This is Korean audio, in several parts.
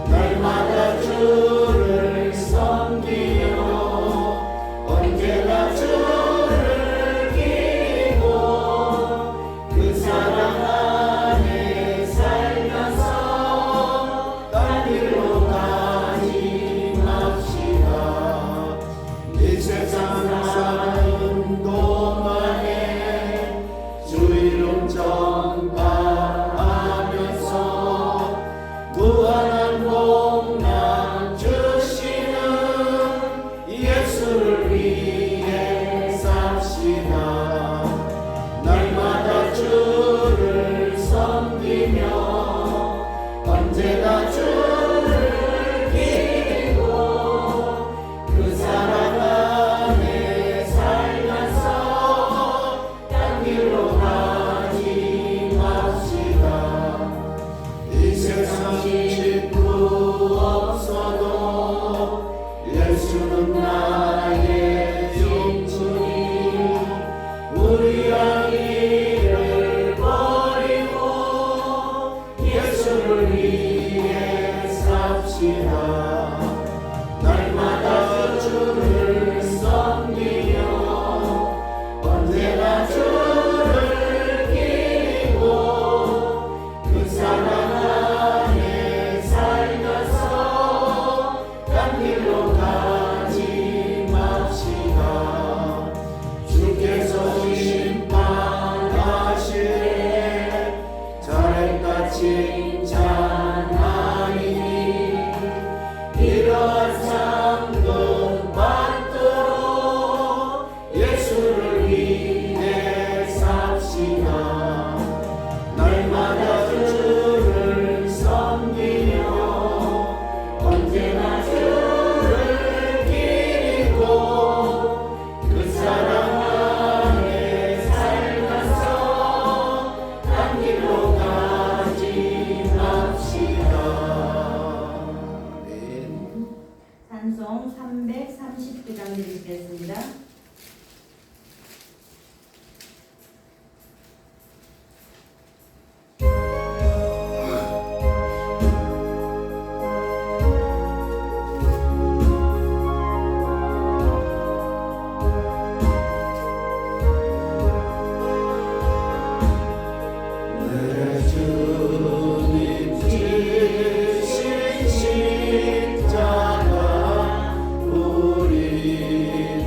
날마다 주를 섬기며 언제나 주를 기리고 그 사랑 안에 살면서 딴 길로 가지 맙시다. 이 세상 사는 동안에 주 이름 전파하면서 무한한 복락 주시는 예수를 위해 삽시다. 날마다 주를 섬기며 언제나 주를 기리고 그 사랑 안에 살면서 딴 길로 가지 맙시다. 이 세상 식구 없어도 예수는 나의 영주니 우리의 일을 버리고 예수를 위해 삽시다. 날마다 주를 섬기며 언제나 주를 기리고 그 사랑 안에 살면서 딴 길로 가지 맙시다. 주께서 심판하시되 잘했다 칭찬하리니 이러한 상급 받도록 예수를 위해 삽시다. 날마다 주를 섬기며 언제나 주를 기리고 그 사랑 안에 살면서 딴 길로 가지 맙시다. 찬송 339장 드리겠습니다. 내 주님 지신 십자가 우리는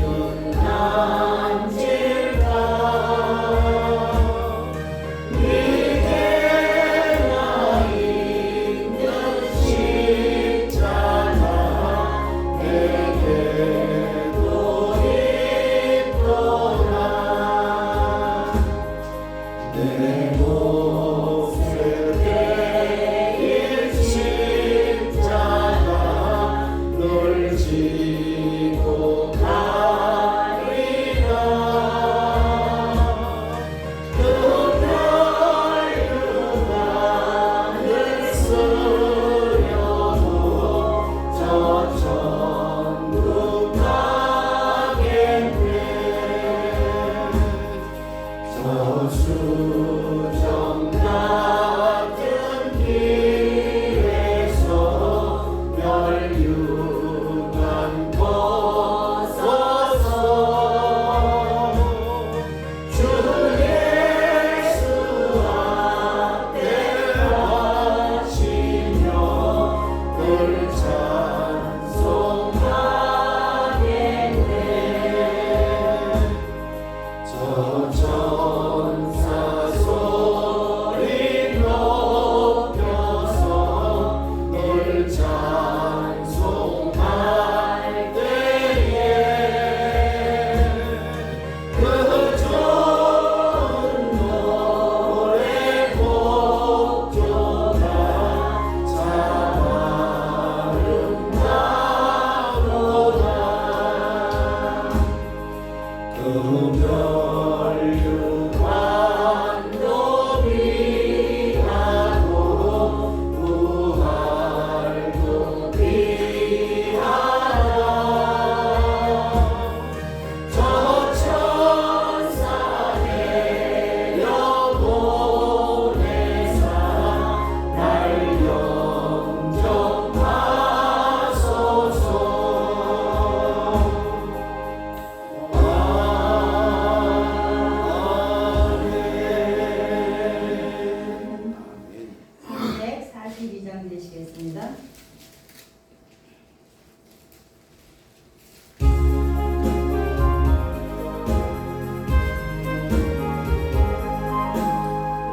드리시겠습니다.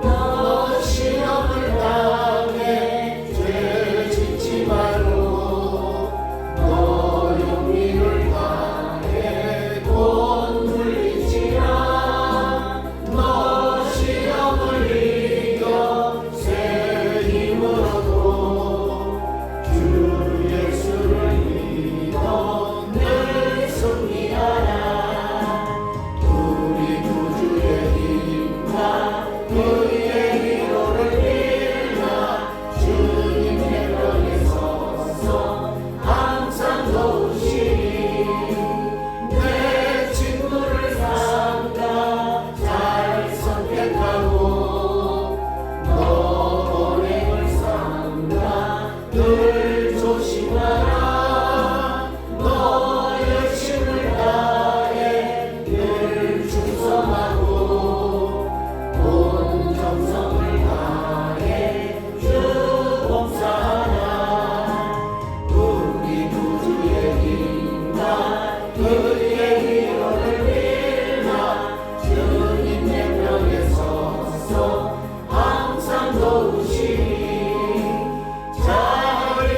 너 시험을 당해 죄 짓지 말고 너 용기를 다해 돈 물리지라 너 시험을 이겨 새 힘으로도 주 예수를 믿어 늘 승리하라 우리 구주의 힘과 그의 위로를 빌라 주님 대명에 서서 항상 도우시니 내 친구를 삼가 잘 선택하고 너 언행을 삼가 늘 조심하라 너 열심을 다해 늘 충성하고 온 정성을 다해 주 봉사하라 우리 구주의 힘과 그의 위로를 빌라 주님 대명에 서서 항상 도우시니 잘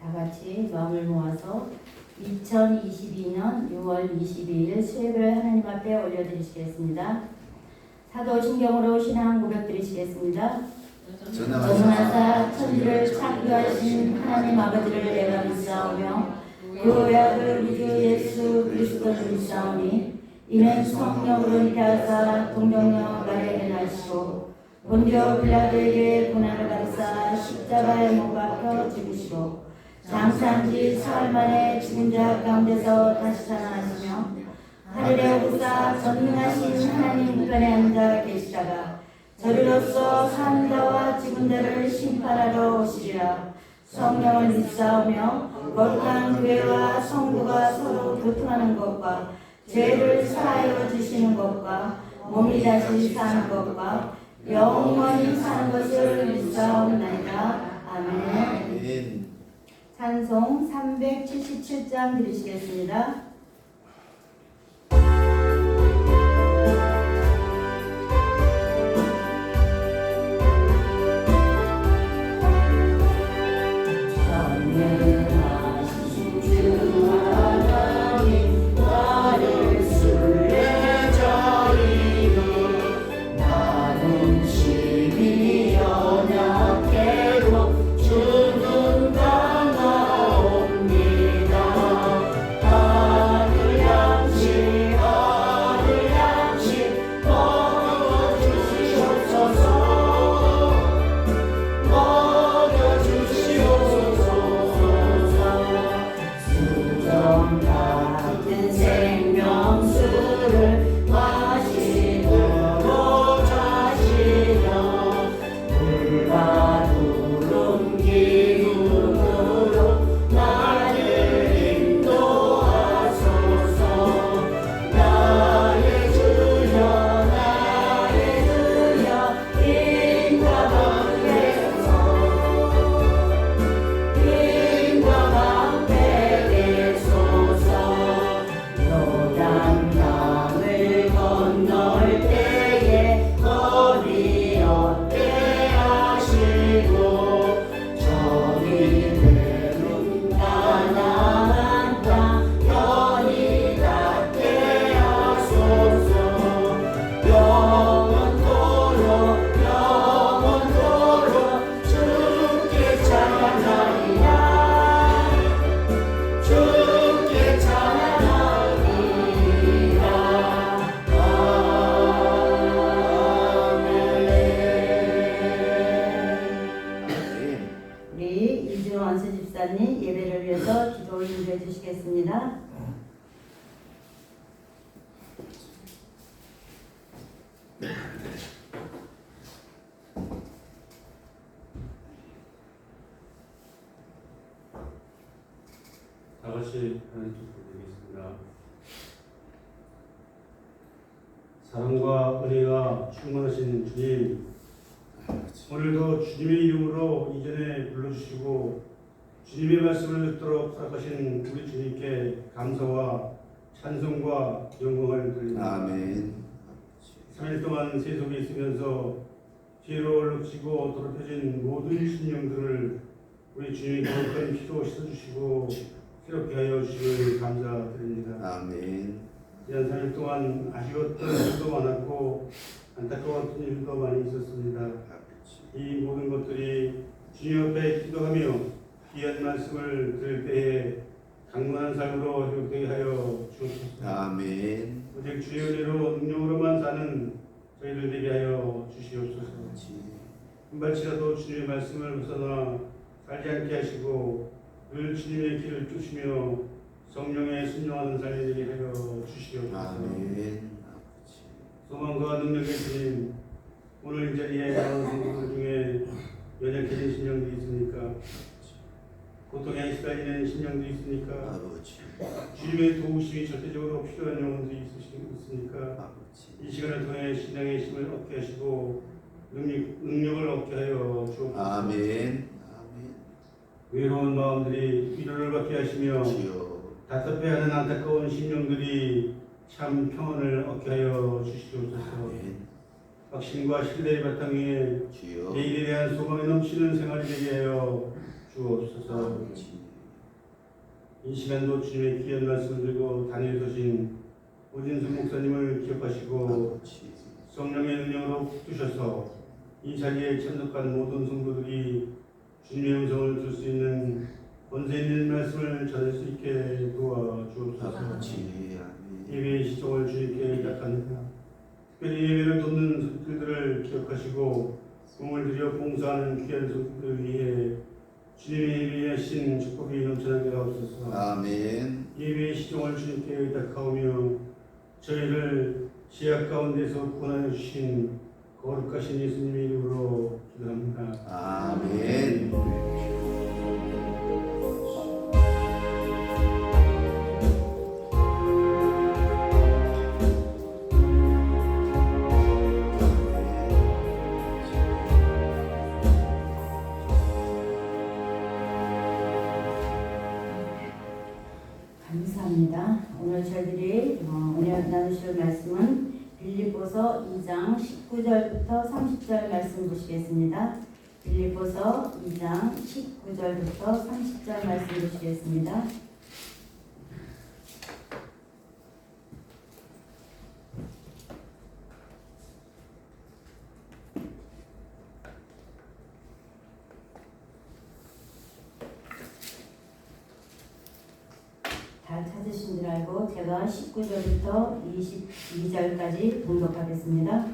다 같이 마음을 모아서 2022년 6월 22일 수요일을 하나님 앞에 올려드리시겠습니다. 사도신경으로 신앙 고백 드리시겠습니다. 전능하사 천지를 창조하신 하나님 아버지를 내가 믿사오며 그 외아들 우주 예수 그리스도를 믿사오니 이는 성령으로 잉태하사 동정녀 마리아에게 나시고 본디오 빌라도에게 고난을 받으사 십자가에 못 박혀 죽으시고 장사한지 사흘 만에 죽은 자 가운데서 다시 살아나시며 하늘에 오르사 전능하신 하나님 우편에 앉아 계시다가 저리로서 사는 자와 죽은 자를 심판하러 오시리라. 성령을 믿사오며 거룩한 교회와 성도가 서로 교통하는 것과 죄를 사하여 주시는 것과 몸이 다시 사는 것과 영원히 사는 것을 믿사옵나이다. 아멘. 찬송 377장 드리시겠습니다. 예배를 위해서 기도를 인도해 주시겠습니다. 다 같이 하나님 기도드리겠습니다. 사랑과 은혜가 충만하신 주님, 오늘도 주님의 이름으로 이전에 불러주시고 주님의 말씀을 듣도록 허락하신 우리 주님께 감사와 찬송과 영광을 드립니다. 아멘. 3일 동안 세속에 있으면서 죄로 얼룩지고 더럽혀진 모든 신령들을 우리 주님이 거룩한 피로 씻어주시고 새롭게 하여 주시길 감사드립니다. 아멘. 지난 3일 동안 아쉬웠던 일도 많았고 안타까웠던 일도 많이 있었습니다. 이 모든 것들이 주님 앞에 기도하며 귀한 말씀을 들을 때에 강건한 삶으로 회복되게 하여 주옵소서. 아멘. 오직 주의 은혜로 능력으로만 사는 저희들 되게 하여 주시옵소서. 한발치라도 주님의 말씀을 벗어나 살지 않게 하시고 늘 주님의 길을 쫓으며 성령에 순종하는 삶이 되게 하여 주시옵소서. 아멘. 소망과 능력의 주님, 오늘 이 자리에 나온 성도들 중에 연약해진 신령도 있습니까? 고통에 시달리는 신령도 있습니까? 아버지. 주님의 도우심이 절대적으로 필요한 영혼도 있습니까? 아버지. 이 시간을 통해 신앙의 힘을 얻게 하시고 능력을 얻게 하여 주옵소서. 아멘. 아멘. 외로운 마음들이 위로를 받게 하시며 주여. 답답해하는 안타까운 심령들이 참 평안을 얻게 하여 주시옵소서. 아멘. 확신과 신뢰의 바탕 위에 주여. 내일에 대한 소망이 넘치는 생활이 되게 하여 주옵소서. 아버지. 이 시간도 주님의 귀한 말씀을 들고 다니소신 오진수 목사님을 기억하시고 성령의 능력으로 붙드셔서 이 자리에 참석한 모든 성도들이 주님의 음성을 들을 수 있는 권세 있는 말씀을 전할 수 있게 도와주옵소서. 예배의 시종을 주님께 의탁합니다. 특별히 예배를 돕는 성도들을 기억하시고 공을 들여 봉사하는 귀한 성도들을 위해 주님의 예배하신 축복이 넘쳐나게 하옵소서. 아멘. 예배의 시종을 주님께 의탁하오며 저희를 죄악 가운데서 구원하여 주신 거룩하신 예수님의 이름으로 기도합니다. 아멘. 감사합니다. 오늘 저희들이 은혜 나누실 말씀은 빌립보서 2장 19절부터 30절 말씀 보시겠습니다. 빌립보서 2장 19절부터 30절 말씀 보시겠습니다. 다 찾으신 줄 알고 제가 19절부터 22절까지 봉독하겠습니다.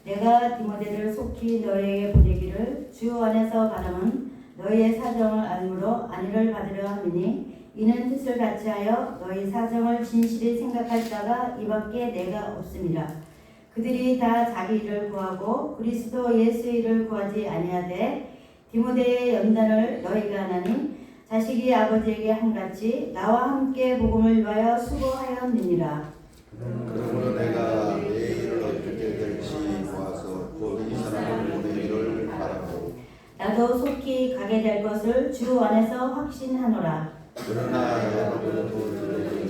내가 디모데를 속히 너희에게 보내기를 주 안에서 바람은 너희의 사정을 알므로 안위를 받으려 함이니 이는 뜻을 같이하여 너희 사정을 진실히 생각할 자가 이밖에 내가 없음이라. 그들이 다 자기 일을 구하고 그리스도 예수의 일을 구하지 아니하되 디모데의 연단을 너희가 하나니 자식이 아버지에게 한같이 나와 함께 복음을 위하여 수고하였느니라. 그러므로 내가 내 일을 어떻게 될지 보아서 곧 이 사람을 보내기를 바라고 나도 속히 가게 될 것을 주 안에서 확신하노라. 그러나 여러분도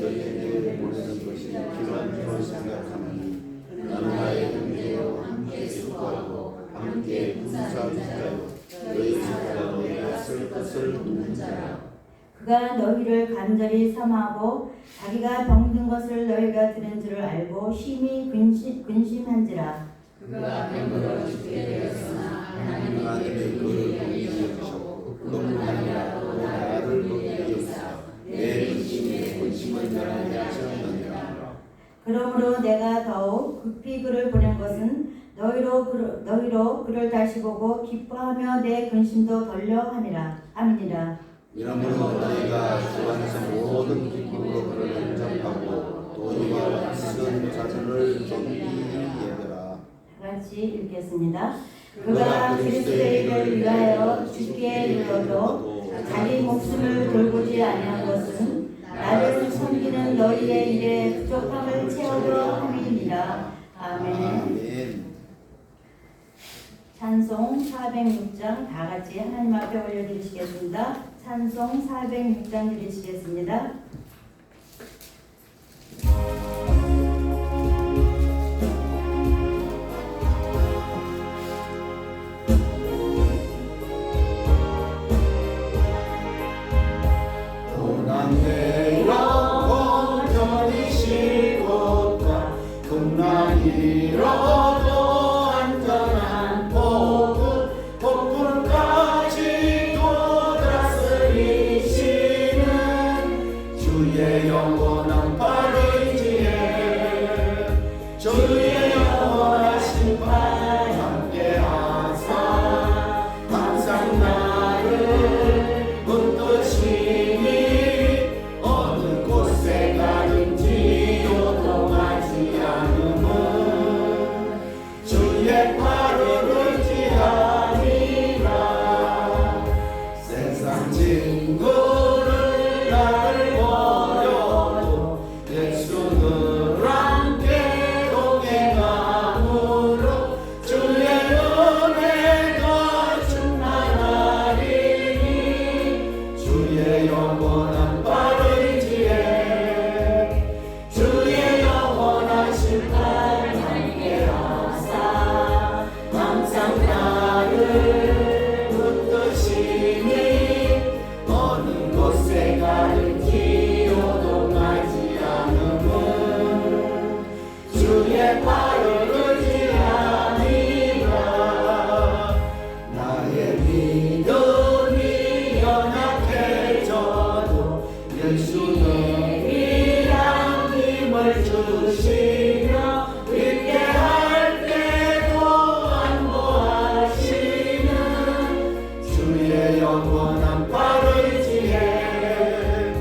너희에게 보내는 것이 필요한 줄 생각하니 나는 나의 동료와 함께 수고하고 함께 봉사할 자요 너희 집과 너희가 쓸 것을 돕는 자라. 그가 너희를 간절히 사모하고 자기가 병든 것을 너희가 들은 줄을 알고 심히 근심한지라. 그가 병으로 죽게 되었으나 하나님의 그를 동의하셨고 그뿐 아니라 또 나를 돕게 여기사 내 근심에 근심을 변하게 하셨느니라. 그러므로 내가 더욱 급히 그를 보낸 것은 너희로 그를 다시 보고 기뻐하며 내 근심도 덜려 함이라. 아멘이라. 이러므로 너희가 주 안에서 모든 기쁨으로 그를 영접하고 또 이와 같은 자들을 격리 여겨라. 같이 읽겠습니다. 그가 그리스도의 일을 위하여 죽게 이르러도 자기 목숨을 돌보지 아니한 것은 나를 섬기는 너희의 일에 부족함을 채우려 함이니라. 아멘. 아멘. 찬송 406장 다 같이 하나님 앞에 올려드리시겠습니다. 찬송 406장 드리시겠습니다. 영원한 발의지에 영원한 발을 지혜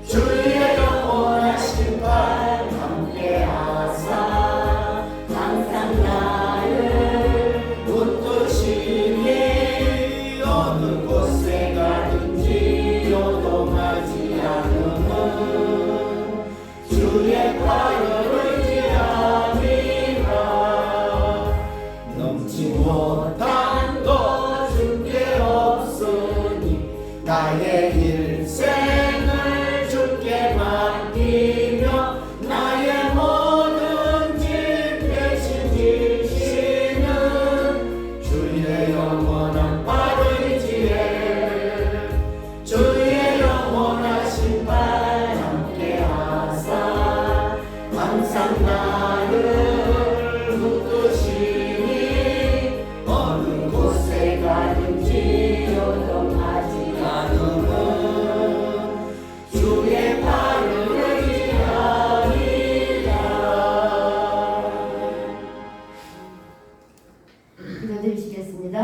주의 영원한 심판 함께하사 항상 나를 붙드시니 어느 곳에 가든지 요동하지 않음은 주의 발을 의지함이라. 넘지 못한 것 주께 없으니 나의 일생을 주께 맡기며 나의 모든 짐 대신 지시는 주의 영원한 발을 지혜 주의 영원한 심판 함께하사 항상 나를 붙드시니 어느 곳에 가든지 요동하지 않음은 주의 발을 의지하리라. 기도드리시겠습니다.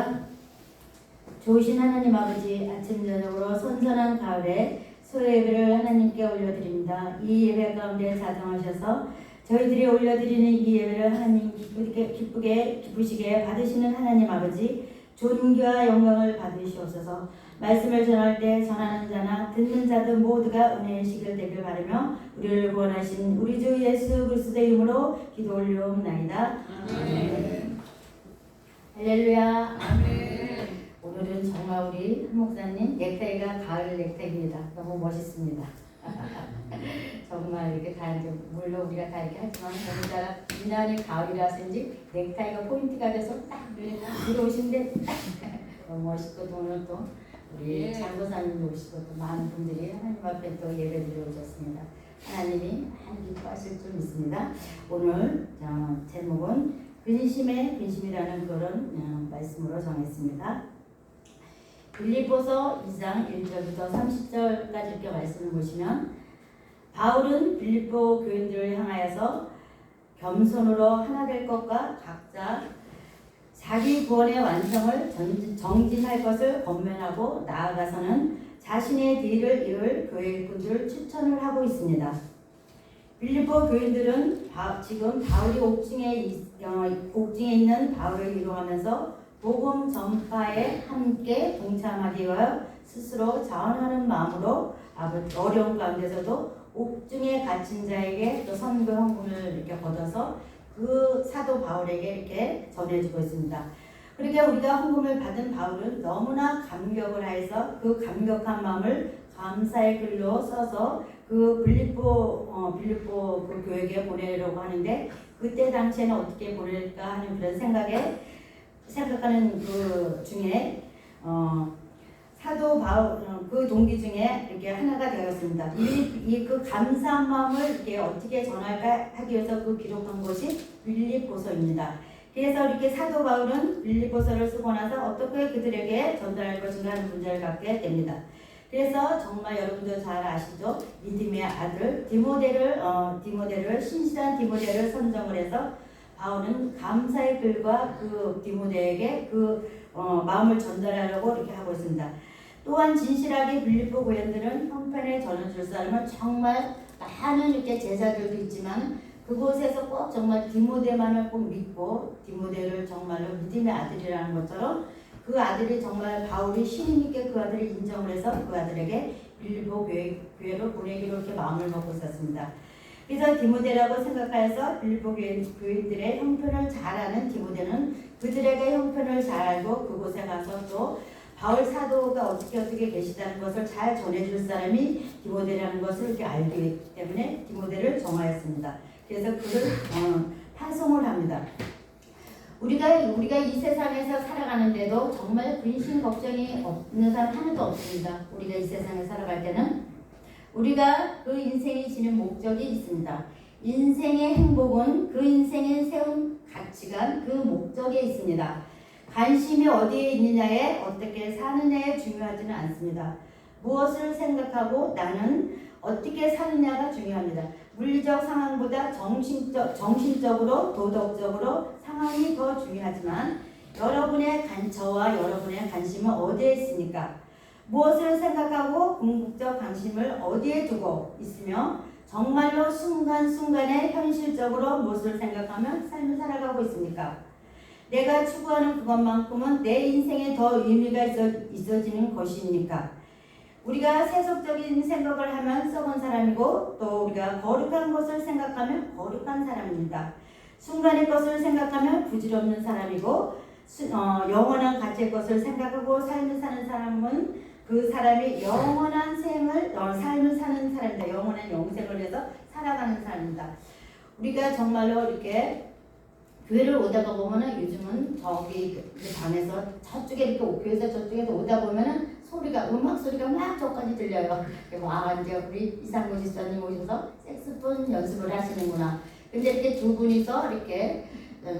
좋으신 하나님 아버지, 아침 저녁으로 선선한 가을에 소예배를 하나님께 올려드립니다. 이 예배 가운데 자정하셔서 저희들이 올려드리는 이 예배를 하나님 기쁘시게 받으시는 하나님 아버지, 존귀와 영광을 받으시옵소서. 말씀을 전할 때 전하는 자나 듣는 자들 모두가 은혜의 식을 되길 바라며 우리를 구원하신 우리 주 예수 그리스도의 이름으로 기도 올려옵나이다. 아멘. 할렐루야. 아멘. 오늘은 정말 우리 한 목사님 넥타이가 가을 넥타이입니다. 너무 멋있습니다. 정말 이렇게 다 이제 물론 우리가 다 이렇게 하지만 우리나라 가을이라서인지 넥타이가 포인트가 돼서 딱 들어오신데 너무 멋있고 오늘 또 우리 장도사님 오시고 또 많은 분들이 하나님 앞에 또 예배드려 오셨습니다. 하나님이 많이 기뻐하실 줄 믿습니다. 오늘 제목은 근심이라는 그런 말씀으로 정했습니다. 빌립보서 2장 1절부터 30절까지 이렇게 말씀을 보시면 바울은 빌립보 교인들을 향하여서 겸손으로 하나 될 것과 각자 자기 구원의 완성을 정진할 것을 권면하고 나아가서는 자신의 뒤를 이을 교회 일꾼들을 추천을 하고 있습니다. 빌립보 교인들은 지금 바울이 옥중에 있는 바울을 이루어가면서 복음 전파에 함께 동참하기 위하여 스스로 자원하는 마음으로 어려운 가운데서도 옥중에 갇힌 자에게 또 선교 헌금을 이렇게 걷어서 그 사도 바울에게 이렇게 전해주고 있습니다. 그러니까 우리가 헌금을 받은 바울은 너무나 감격을 하여서 그 감격한 마음을 감사의 글로 써서 그 빌립보 그 교회에 보내려고 하는데 그때 당시에는 어떻게 보낼까 하는 그런 생각하는 그 중에 사도 바울 그 동기 중에 이렇게 하나가 되었습니다. 그 감사한 마음을 이렇게 어떻게 전할까 하기 위해서 그 기록한 것이 빌립보서입니다. 그래서 이렇게 사도 바울은 빌립보서를 쓰고 나서 어떻게 그들에게 전달할 것인가 하는 문제를 갖게 됩니다. 그래서 정말 여러분도 잘 아시죠? 믿음의 아들 디모데를 신실한 디모데를 선정을 해서 바울은 감사의 글과 그 디모데에게 그 마음을 전달하려고 이렇게 하고 있습니다. 또한 진실하게 빌립보 교인들은 형편에 전해줄 사람을 정말 많은 이렇게 제자들도 있지만 그곳에서 꼭 정말 디모데만을 꼭 믿고 디모데를 정말로 믿음의 아들이라는 것처럼 그 아들이 정말 바울이 신임 있게 그 아들을 인정을 해서 그 아들에게 빌립보 교회로 보내기로 이렇게 마음을 먹고 있었습니다. 그래서 디모데라고 생각하여서 빌립보 교인들의 형편을 잘 아는 디모데는 그들에게 형편을 잘 알고 그곳에 가서 또 바울 사도가 어떻게 계시다는 것을 잘 전해줄 사람이 디모데라는 것을 이렇게 알기 때문에 디모데를 정하였습니다. 그래서 그를 파송을 합니다. 우리가 이 세상에서 살아가는데도 정말 근심 걱정이 없는 사람 하나도 없습니다. 우리가 이 세상에 살아갈 때는 우리가 그 인생이 지닌 목적이 있습니다. 인생의 행복은 그 인생에 세운 가치관, 그 목적에 있습니다. 관심이 어디에 있느냐에 어떻게 사느냐에 중요하지는 않습니다. 무엇을 생각하고 나는 어떻게 사느냐가 중요합니다. 물리적 상황보다 정신적으로 도덕적으로 상황이 더 중요하지만 저와 여러분의 관심은 어디에 있습니까? 무엇을 생각하고 궁극적 관심을 어디에 두고 있으며 정말로 순간순간에 현실적으로 무엇을 생각하며 삶을 살아가고 있습니까? 내가 추구하는 그것만큼은 내 인생에 더 의미가 있어지는 것입니까? 우리가 세속적인 생각을 하면 썩은 사람이고 또 우리가 거룩한 것을 생각하면 거룩한 사람입니다. 순간의 것을 생각하면 부질없는 사람이고 영원한 가치의 것을 생각하고 삶을 사는 사람은 그 사람이 영원한 삶을 사는 사람입니다. 영원한 영생을 위해서 살아가는 사람입니다. 우리가 정말로 이렇게 교회를 오다가 보면은 요즘은 저기 방에서 저쪽에 이렇게 교회에서 저쪽에서 오다 보면은 소리가 음악 소리가 막 저까지 들려요. 와 이제 우리 이상고 집사님 오셔서 색소폰 연습을 하시는구나. 근데 이렇게 두 분이서 이렇게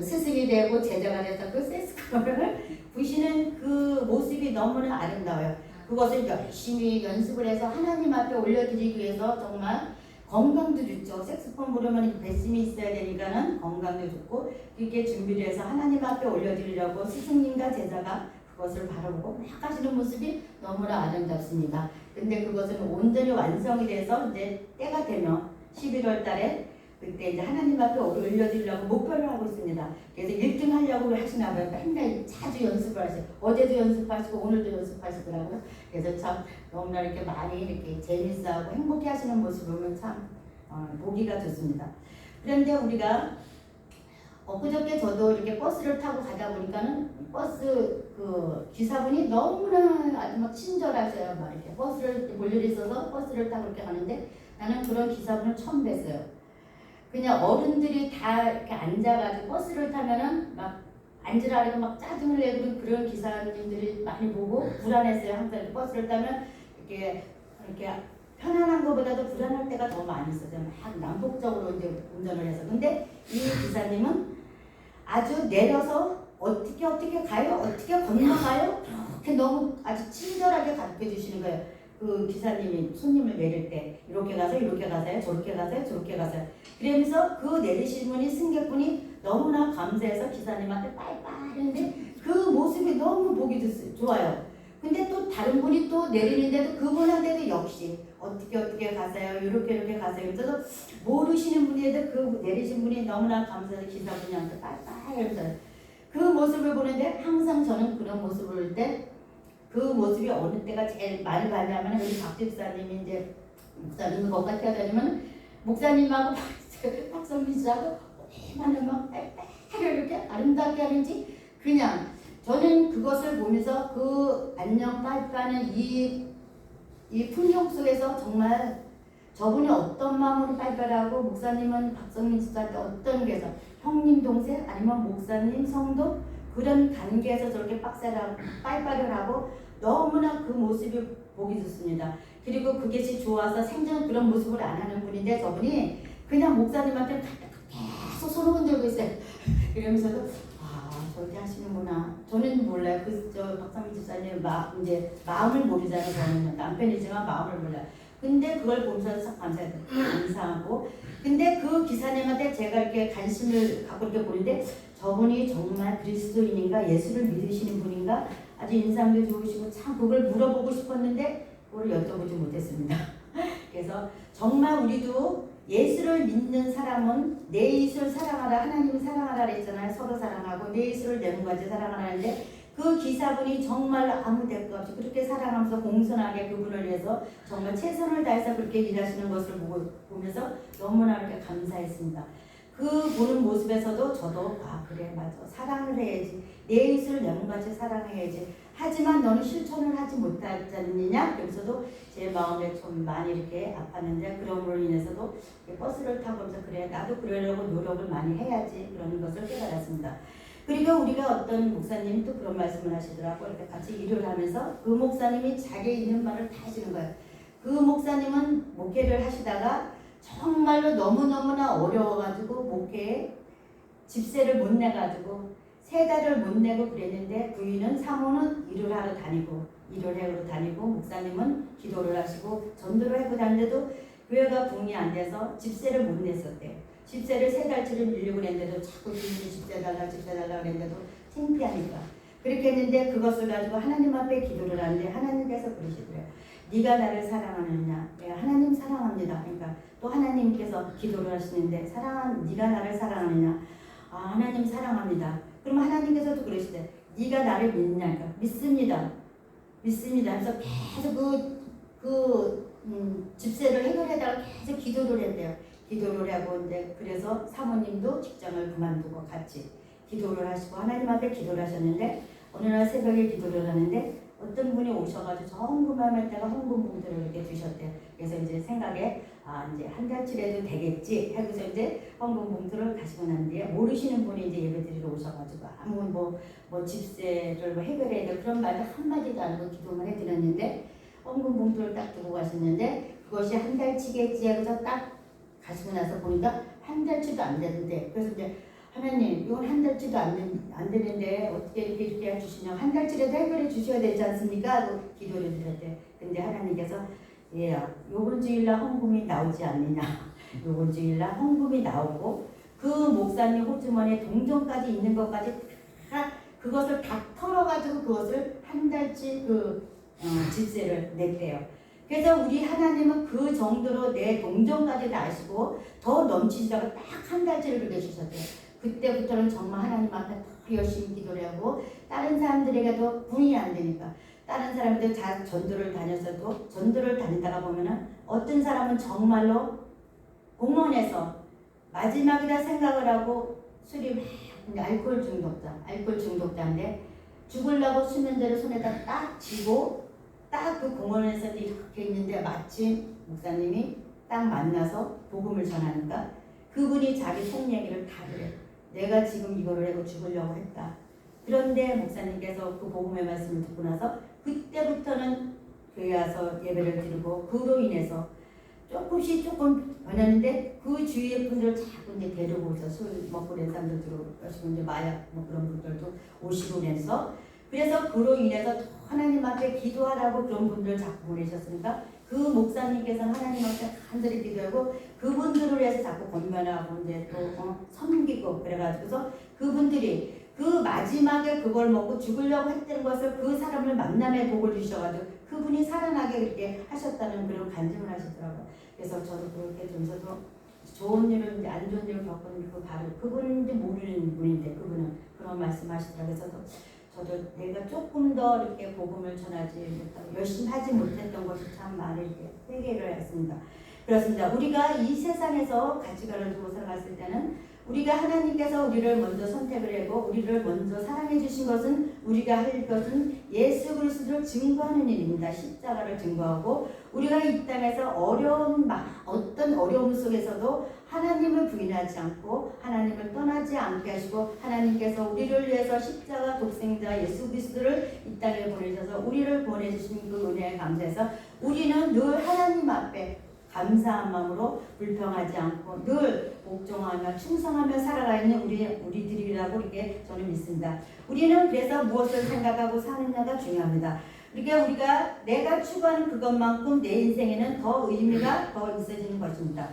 스승이 되고 제자가 돼서 그 색소폰을 부시는 그 모습이 너무나 아름다워요. 그것을 열심히 연습을 해서 하나님 앞에 올려드리기 위해서 정말 건강도 좋죠. 색소폰 부르면 배심이 있어야 되니까는 건강도 좋고 이렇게 준비를 해서 하나님 앞에 올려드리려고 스승님과 제자가 그것을 바라보고 막 하시는 모습이 너무나 아름답습니다. 근데 그것은 온전히 완성이 돼서 이제 때가 되면 11월 달에 그때 이제 하나님 앞에 올려드리려고 목표를 하고 있습니다. 그래서 1등 하려고 하시나 봐요. 맨날 자주 연습을 하세요. 어제도 연습하시고 오늘도 연습하시더라고요. 그래서 참 너무나 이렇게 많이 이렇게 재밌어하고 행복해 하시는 모습을 보면 참 보기가 좋습니다. 그런데 우리가 엊그저께 저도 이렇게 버스를 타고 가다 보니까는 버스 그 기사분이 너무나 아주 막 친절하셔요. 막 이렇게 버스를 볼 일이 있어서 버스를 타고 이렇게 가는데 나는 그런 기사분을 처음 뵀어요. 그냥 어른들이 다 이렇게 앉아가지고 버스를 타면은 막 앉으라고 막 짜증을 내고 그런 기사님들이 많이 보고 불안했어요. 항상 버스를 타면 이렇게 편안한 것보다도 불안할 때가 더 많이 있었어요. 막 난폭적으로 이제 운전을 해서. 근데 이 기사님은 아주 내려서 어떻게 가요? 어떻게 건너가요? 그렇게 너무 아주 친절하게 가르쳐 주시는 거예요. 그 기사님이 손님을 내릴 때 이렇게 가서 이렇게 가세요, 저렇게 가세요, 저렇게 가세요. 그러면서 그 내리시는 분이 승객분이 너무나 감사해서 기사님한테 빠이빠이 하는데 그 모습이 너무 보기 좋아요. 근데 또 다른 분이 또 내리는데도 그분한테도 역시 어떻게 가세요, 이렇게 가세요. 그래서 모르시는 분인데도 그 내리신 분이 너무나 감사해서 기사분한테 빠이빠이 하면서 그 모습을 보는데 항상 저는 그런 모습을 볼 때 그 모습이 어느 때가 제일 많이 봤냐면 우리 박 집사님이 이제 목사님이 거기까지 다니면 목사님하고 박성민 씨하고 오랜만에 막 이렇게 아름답게 하는지 그냥 저는 그것을 보면서 그 안녕 빠이빠이는 이 풍경 속에서 정말 저분이 어떤 마음으로 빠이빠이하고 목사님은 박성민 집사한테 어떤 게서 형님 동생 아니면 목사님 성도 그런 관계에서 저렇게 빠이빠이를 하고 너무나 그 모습이 보기 좋습니다. 그리고 그것이 좋아서 생전 그런 모습을 안 하는 분인데 저분이 그냥 목사님한테 계속 손을 흔들고 있어요. 이러면서도 저렇게 하시는구나. 저는 몰라요. 저 박상민 집사님 이제 마음을 모르잖아요. 저는 남편이지만 마음을 몰라요. 근데 그걸 보면서 참 감사하고 근데 그 기사님한테 제가 이렇게 관심을 갖고 이렇게 보는데 저분이 정말 그리스도인인가 예수를 믿으시는 분인가 아주 인상도 좋으시고 참 그걸 물어보고 싶었는데 그걸 여쭤보지 못했습니다. 그래서 정말 우리도 예수를 믿는 사람은 내 이웃을 사랑하라 하나님이 사랑하라 그랬잖아요. 서로 사랑하고 내 이웃을 내 몸과 같이 사랑하라는데 그 기사분이 정말 아무 대가 없이 그렇게 사랑하면서 공손하게 그분을 위해서 정말 최선을 다해서 그렇게 일하시는 것을 보면서 너무나 이렇게 감사했습니다. 그 보는 모습에서도 저도 그래 맞아 사랑을 해야지 내 이웃을 내 몸같이 사랑해야지 하지만 너는 실천을 하지 못하지 않느냐 그러면서도 제 마음에 좀 많이 이렇게 아팠는데 그럼으로 인해서도 버스를 타고 오면서 그래 나도 그러려고 노력을 많이 해야지 그런 것을 깨달았습니다. 그리고 우리가 어떤 목사님이 또 그런 말씀을 하시더라고요. 이렇게 같이 일을 하면서 그 목사님이 자기 있는 말을 다 하시는 거예요. 그 목사님은 목회를 하시다가 정말로 너무너무나 어려워가지고 목회에 집세를 못 내가지고 3달을 못 내고 그랬는데 부인은 사모는 일을 하러 다니고 목사님은 기도를 하시고 전도를 하고 다니는데도 교회가 붕이 안 돼서 집세를 못 냈었대요. 집세를 3달치를 밀리고 그랬는데도 자꾸 주인이 집세 달라 그랬는데도 창피하니까 그렇게 했는데 그것을 가지고 하나님 앞에 기도를 하는데 하나님께서 그러시더래요. 네가 나를 사랑하느냐? 내가 하나님 사랑합니다. 그러니까 또 하나님께서 기도를 하시는데 네가 나를 사랑하느냐? 아, 하나님 사랑합니다. 그럼 하나님께서도 그러시대. 네가 나를 믿냐? 그러니까 믿습니다. 믿습니다. 그래서 계속 집세를 해결해달라고 계속 기도를 했대요. 기도를 하고 이제 그래서 사모님도 직장을 그만두고 같이 기도를 하시고 하나님 앞에 기도를 하셨는데 어느 날 새벽에 기도를 하는데 어떤 분이 오셔가지고 저 헌금할 때가 헌금 봉투를 이렇게 주셨대요. 그래서 이제 생각에 이제 한 달치라도 되겠지 하고서 이제 헌금 봉투를 가시고 난 뒤에 모르시는 분이 이제 예배드리러 오셔가지고 아무 뭐 집세를 뭐 해결해야 돼 그런 말도 한마디도 안 하고 기도만 해드렸는데 헌금 봉투를 딱 두고 가셨는데 그것이 한 달치겠지 하고서 딱 가시고 나서 보니까 한 달치도 안 되는데 그래서 이제 하나님 이건 한 달치도 안 되는데 어떻게 이렇게 해주시냐 한 달치라도 해결해 주셔야 되지 않습니까? 하고 기도를 드렸대. 근데 하나님께서 요번 주일날 헌금이 나오지 않느냐 요번 주일날 헌금이 나오고 그 목사님 호주머니에 동전까지 있는 것까지 다 그것을 다 털어가지고 그것을 한 달치 집세를 냈대요. 그래서 우리 하나님은 그 정도로 내 동전까지 다 아시고 더 넘치시다가 딱 한 달치를 그렇게 주셨대요. 그때부터는 정말 하나님 앞에 더 열심히 기도를 하고 다른 사람들에게도 분이 안 되니까 다른 사람들 다 전도를 다녔어도 전도를 다니다가 보면은 어떤 사람은 정말로 공원에서 마지막이다 생각을 하고 술이 막 알코올 중독자인데 죽으려고 수면제를 손에다 딱 쥐고 딱 그 공원에서 이렇게 있는데 마침 목사님이 딱 만나서 복음을 전하니까 그분이 자기 속 얘기를 다 그래. 내가 지금 이거를 하고 죽으려고 했다. 그런데 목사님께서 그 복음의 말씀을 듣고 나서 그때부터는 교회 와서 예배를 드리고 그로 인해서 조금 변했는데 그 주위의 분들을 자꾸 이제 데리고 오셔서 술 먹고 그런 사람들 들어오시고 이제 마약 뭐 그런 분들도 오시고 그래서 그로 인해서 하나님 앞에 기도하라고 그런 분들을 자꾸 보내셨으니까 그 목사님께서는 하나님 앞에 간절히 기도하고 그분들을 위해서 자꾸 권면하고 이제 또 섬기고 그래가지고서 그분들이 그 마지막에 그걸 먹고 죽으려고 했던 것을 그 사람을 만남의 복을 주셔가지고 그분이 살아나게 그렇게 하셨다는 그런 간증을 하시더라고요. 그래서 저도 그렇게 좀 저도 좋은 일을 이제 안 좋은 일을 겪은 그 바로 그분인지 모르는 분인데 그분은 그런 말씀하시더라고요. 그래서 저도 내가 조금 더 이렇게 복음을 전하지 못하고 열심히 하지 못했던 것이 참 많이 회개를 했습니다. 그렇습니다. 우리가 이 세상에서 가치관을 두고 살아갔을 때는 우리가 하나님께서 우리를 먼저 선택을 하고 우리를 먼저 사랑해 주신 것은 우리가 할 것은 예수 그리스도를 증거하는 일입니다. 십자가를 증거하고 우리가 이 땅에서 어떤 어려움 속에서도 하나님을 부인하지 않고 하나님을 떠나지 않게 하시고 하나님께서 우리를 위해서 십자가 독생자 예수 그리스도를 이 땅에 보내셔서 우리를 보내주신 그 은혜에 감사해서 우리는 늘 하나님 앞에 감사한 마음으로 불평하지 않고 늘 복종하며 충성하며 살아가는 우리들이라고 이렇게 저는 믿습니다. 우리는 그래서 무엇을 생각하고 사느냐가 중요합니다. 그러니까 우리가 내가 추구하는 그것만큼 내 인생에는 더 의미가 더 있어지는 것입니다.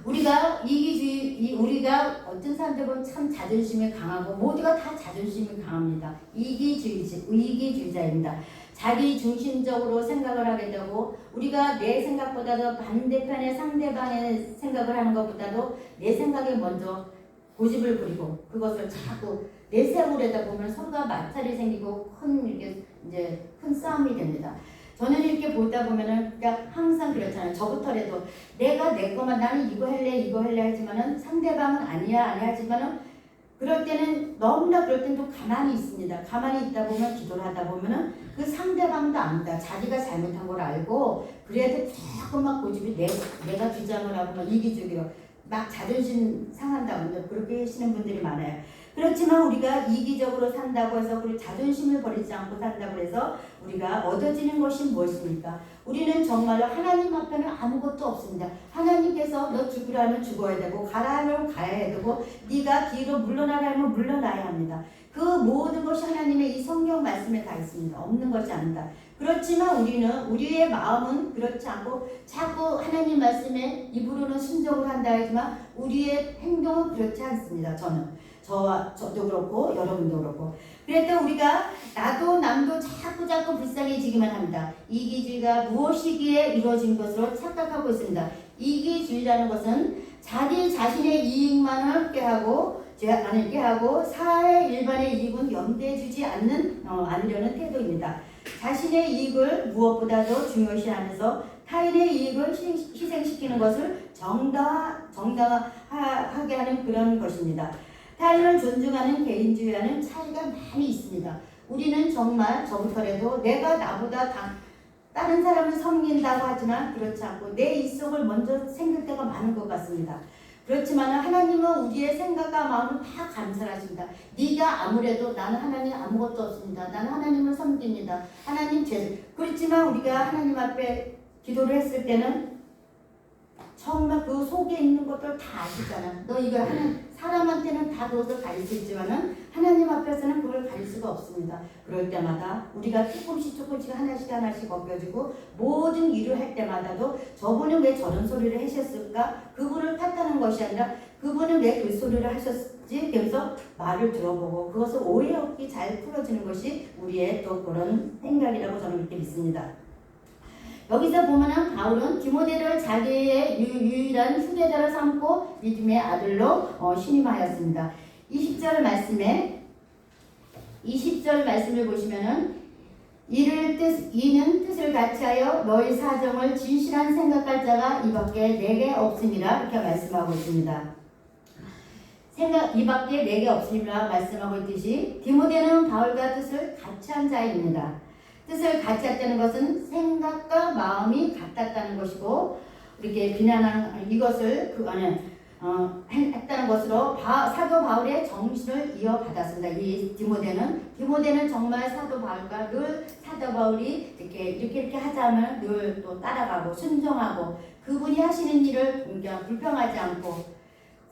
우리가 우리가 어떤 사람들 보면 참 자존심이 강하고 모두가 다 자존심이 강합니다. 이기주의자입니다. 자기 중심적으로 생각을 하게 되고 우리가 내 생각보다도 반대편의 상대방의 생각을 하는 것보다도 내 생각에 먼저 고집을 부리고 그것을 자꾸 내세우려다 보면 서로가 마찰이 생기고 큰 싸움이 됩니다. 저는 이렇게 보다 보면은 그러니까 항상 그렇잖아요. 저부터라도 내가 내 것만 나는 이거 할래 하지만은 상대방은 아니야 하지만은 그럴 때는 너무나 그럴 때는 또 가만히 있습니다. 가만히 있다 보면 기도를 하다 보면은 그 상대방도 압니다. 자기가 잘못한 걸 알고 그래도 자꾸 막 고집이 내가 주장을 하고 막 이기적이로 막 자존심 상한다고 그렇게 하시는 분들이 많아요. 그렇지만 우리가 이기적으로 산다고 해서 우리 자존심을 버리지 않고 산다고 해서 우리가 얻어지는 것이 무엇입니까? 우리는 정말로 하나님 앞에는 아무것도 없습니다. 하나님께서 너 죽으라 하면 죽어야 되고 가라 하면 가야 되고 네가 뒤로 물러나라 하면 물러나야 합니다. 그 모든 것이 하나님의 이 성경 말씀에 다 있습니다. 없는 것이 아니다. 그렇지만 우리의 마음은 그렇지 않고 자꾸 하나님 말씀에 입으로는 순종을 한다 하지만 우리의 행동은 그렇지 않습니다. 저도 그렇고 여러분도 그렇고. 그랬더니 우리가 나도 남도 자꾸 불쌍해지기만 합니다. 이기주의가 무엇이기에 이루어진 것으로 착각하고 있습니다. 이기주의라는 것은 자기 자신의 이익만을 꾀하고 사회 일반의 이익은 염두에 두지 않으려는 태도입니다. 자신의 이익을 무엇보다도 중요시하면서 타인의 이익을 희생시키는 것을 정당하게 하는 그런 것입니다. 타인을 존중하는 개인주의와는 차이가 많이 있습니다. 우리는 정말 저부터라도 내가 나보다 다른 사람을 섬긴다고 하지만 그렇지 않고 내 이속을 먼저 생길 때가 많은 것 같습니다. 그렇지만 하나님은 우리의 생각과 마음을 다 감찰하십니다. 네가 아무래도 나는 하나님 아무것도 없습니다. 나는 하나님을 섬깁니다. 하나님 그렇지만 우리가 하나님 앞에 기도를 했을 때는 정말 그 속에 있는 것들 다 아시잖아. 너 이걸 사람한테는 다 그것을 가릴 수 있지만은 하나님 앞에서는 그걸 가릴 수가 없습니다. 그럴 때마다 우리가 조금씩 하나씩 벗겨지고 모든 일을 할 때마다도 저분은 왜 저런 소리를 하셨을까? 그분을 탓하는 것이 아니라 그분은 왜 그 소리를 하셨지? 그래서 말을 들어보고 그것을 오해 없이 잘 풀어지는 것이 우리의 또 그런 생각이라고 저는 그렇게 믿습니다. 여기서 보면은 바울은 디모데를 자기의 유일한 후계자로 삼고 믿음의 아들로 신임하였습니다. 20절 말씀을 보시면은 이는 뜻을 같이하여 너희 사정을 진실한 생각할 자가 이밖에 내게 없음이라 이렇게 말씀하고 있습니다. 이밖에 내게 없음이라 말씀하고 있듯이 디모데는 바울과 뜻을 같이 한 자입니다. 뜻을 같이 했다는 것은 생각과 마음이 같았다는 것이고 이렇게 비난한 이것을 그 안에 했다는 것으로 사도 바울의 정신을 이어받았습니다. 이 디모데는 정말 사도 바울과 늘 사도 바울이 이렇게 하자면 늘 또 따라가고 순종하고 그분이 하시는 일을 그냥 불평하지 않고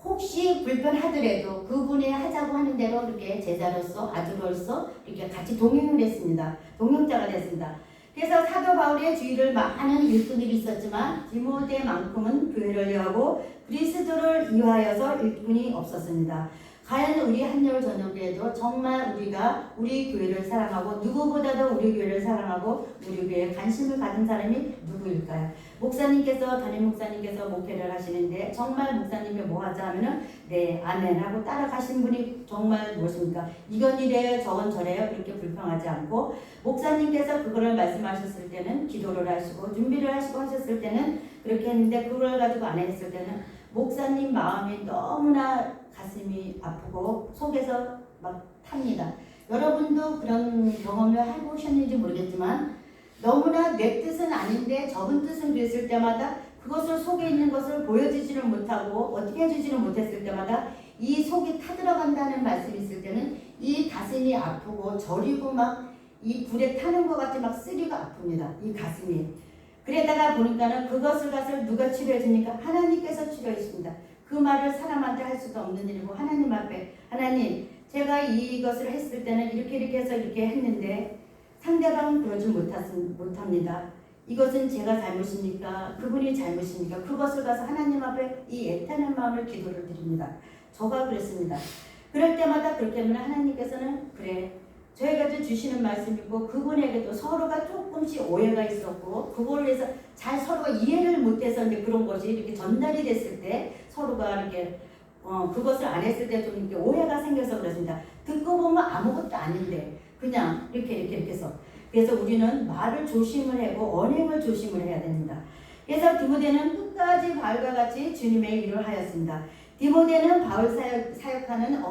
혹시 불편하더라도 그분이 하자고 하는 대로 이렇게 제자로서 아들로서 이렇게 같이 동행을 했습니다. 동행자가 됐습니다. 그래서 사도 바울의 주위를 많은 일꾼들이 있었지만 디모데만큼은 교회를 위하고 그리스도를 위하여서 일꾼이 없었습니다. 과연 우리 한열 저녁에도 정말 우리가 우리 교회를 사랑하고 누구보다도 우리 교회를 사랑하고 우리 교회에 관심을 가진 사람이 누구일까요? 담임 목사님께서 목회를 하시는데 정말 목사님이 뭐 하자 하면은 네 아멘 하고 따라가시는 분이 정말 무엇입니까? 이건 이래요 저건 저래요 그렇게 불평하지 않고 목사님께서 그거를 말씀하셨을 때는 기도를 하시고 준비를 하시고 하셨을 때는 그렇게 했는데 그걸 가지고 안 했을 때는 목사님 마음이 너무나 가슴이 아프고 속에서 막 탑니다. 여러분도 그런 경험을 해보셨는지 모르겠지만 너무나 내 뜻은 아닌데 저분 뜻은 그랬을 때마다 그것을 속에 있는 것을 보여주지를 못하고 어떻게 해주지를 못했을 때마다 이 속이 타들어간다는 말씀이 있을 때는 이 가슴이 아프고 저리고 막 이 불에 타는 것 같이 막 쓰리가 아픕니다. 이 가슴이. 그러다가 보니까는 그것을 누가 치료해 주니까 하나님께서 치료해 주십니다. 그 말을 사람한테 할 수도 없는 일이고 하나님 앞에 하나님 제가 이것을 했을 때는 이렇게 해서 이렇게 했는데 상대방은 그러지 못합니다. 이것은 제가 잘못입니까? 그분이 잘못입니까? 그것을 가서 하나님 앞에 이 애타는 마음을 기도를 드립니다. 저가 그랬습니다. 그럴 때마다 그렇게 하면 하나님께서는 그래 저희가 주시는 말씀이고 그분에게도 서로가 조금씩 오해가 있었고 그걸로 해서 잘 서로가 이해를 못해서 이제 그런 것이 이렇게 전달이 됐을 때 서로가 이렇게 그것을 안 했을 때 좀 이렇게 오해가 생겨서 그렇습니다. 듣고 보면 아무것도 아닌데 그냥 이렇게 해서 그래서 우리는 말을 조심을 하고 언행을 조심을 해야 됩니다. 그래서 디모데는 끝까지 바울과 같이 주님의 일을 하였습니다. 디모데는 바울 사역하는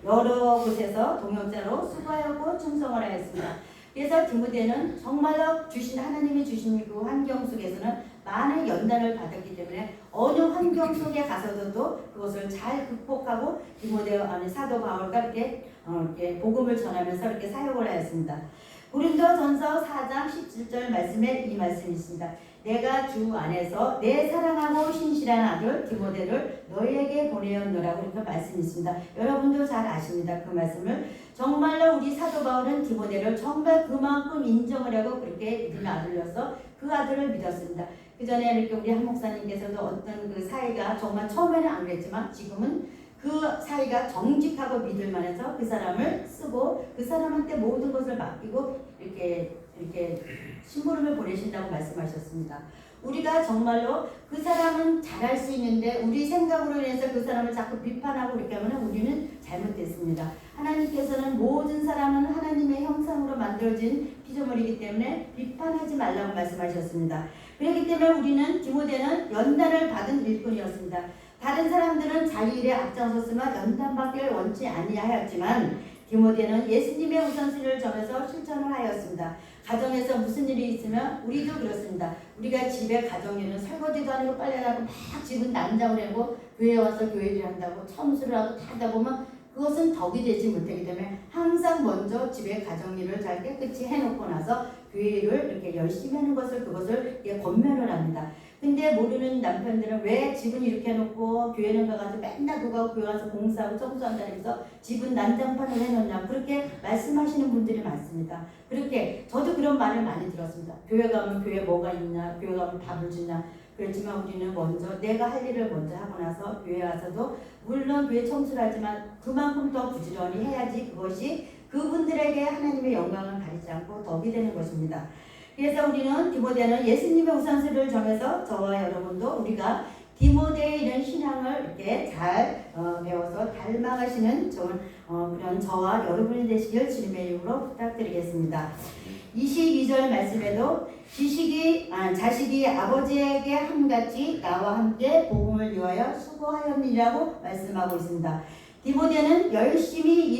여러 곳에서 동역자로 수고하였고 충성을 하였습니다. 그래서 디모데는 정말로 하나님이 주신 그 환경 속에서는 많은 연단을 받았기 때문에 어느 환경 속에 가서도 그것을 잘 극복하고 디모데 안에 사도 바울과 이렇게 복음을 전하면서 이렇게 사역을 하였습니다. 고린도전서 4장 17절 말씀에 이 말씀이 있습니다. 내가 주 안에서 내 사랑하고 신실한 아들 디모데를 너희에게 보내었노라고 이렇게 말씀이 있습니다. 여러분도 잘 아십니다. 그 말씀을. 정말로 우리 사도 바울은 디모데를 정말 그만큼 인정을 하고 그렇게 믿음의 아들로서 그 아들을 믿었습니다. 그 전에 이렇게 우리 한 목사님께서도 어떤 그 사이가 정말 처음에는 안 그랬지만 지금은 그 사이가 정직하고 믿을만해서 그 사람을 쓰고 그 사람한테 모든 것을 맡기고 이렇게 심부름을 보내신다고 말씀하셨습니다. 우리가 정말로 그 사람은 잘할 수 있는데 우리 생각으로 인해서 그 사람을 자꾸 비판하고 그렇게 하면 우리는 잘못됐습니다. 하나님께서는 모든 사람은 하나님의 형상으로 만들어진 피조물이기 때문에 비판하지 말라고 말씀하셨습니다. 그렇기 때문에 우리는 디모데는 연단을 받은 일꾼이었습니다. 다른 사람들은 자기 일에 앞장섰으면 연단받기를 원치 아니하였지만 디모데는 예수님의 우선순위를 정해서 실천을 하였습니다. 가정에서 무슨 일이 있으면 우리도 그렇습니다. 우리가 집에 가정일은 설거지도 안 하고 빨래도 안 하고 막 집은 난장을 하고 교회에 와서 교회 일을 한다고 청소를 하고 다 하다 보면 그것은 덕이 되지 못하기 때문에 항상 먼저 집에 가정일을 잘 깨끗이 해놓고 나서 교회 일을 이렇게 열심히 하는 것을 그것을 권면을 합니다. 근데 모르는 남편들은 왜 집은 이렇게 해놓고 교회는 가가지고 맨날 누가 교회 가서 공사하고 청소한다면서 집은 난장판을 해놓냐 그렇게 말씀하시는 분들이 많습니다. 그렇게 저도 그런 말을 많이 들었습니다. 교회 가면 교회 뭐가 있냐, 교회 가면 밥을 주냐. 그렇지만 우리는 먼저 내가 할 일을 먼저 하고 나서 교회 와서도 물론 교회 청소를 하지만 그만큼 더 부지런히 해야지 그것이 그분들에게 하나님의 영광을 가리지 않고 덕이 되는 것입니다. 그래서 우리는 디모데는 예수님의 우선순위를 정해서 저와 여러분도 우리가 디모데의 이런 신앙을 이렇게 잘 배워서 닮아가시는 좋은 그런 저와 여러분이 되시길 주님의 이름으로 부탁드리겠습니다. 22절 말씀에도 자식이 아버지에게 함같이 나와 함께 복음을 위하여 수고하였느니라고 말씀하고 있습니다. 디모데는 열심히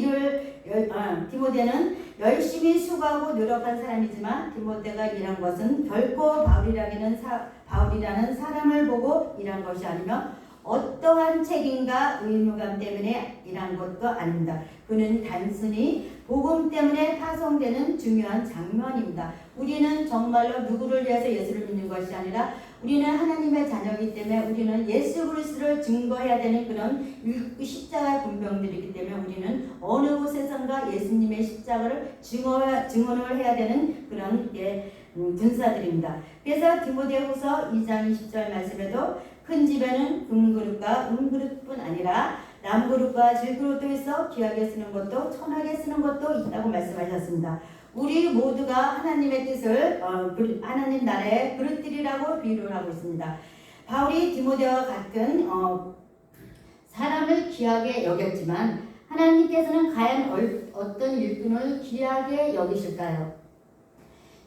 수고하고 노력한 사람이지만 디모데가 일한 것은 결코 바울이라는 사람을 보고 일한 것이 아니며 어떠한 책임과 의무감 때문에 일한 것도 아닙니다. 그는 단순히 복음 때문에 파송되는 중요한 장면입니다. 우리는 정말로 누구를 위해서 예수를 믿는 것이 아니라 우리는 하나님의 자녀이기 때문에 우리는 예수 그리스도를 증거해야 되는 그런 십자가의 군병들이기 때문에 우리는 어느 곳에선가 예수님의 십자가를 증언을 해야 되는 그런 군사들입니다. 그래서 디모데후서 2장 20절 말씀에도 큰 집에는 금그릇과 은그릇뿐 아니라 남그릇과 질그릇도 있어 귀하게 쓰는 것도 천하게 쓰는 것도 있다고 말씀하셨습니다. 우리 모두가 하나님의 뜻을 하나님 나라의 그릇들이라고 비유를 하고 있습니다. 바울이 디모데와 같은 사람을 귀하게 여겼지만 하나님께서는 과연 어떤 일꾼을 귀하게 여기실까요?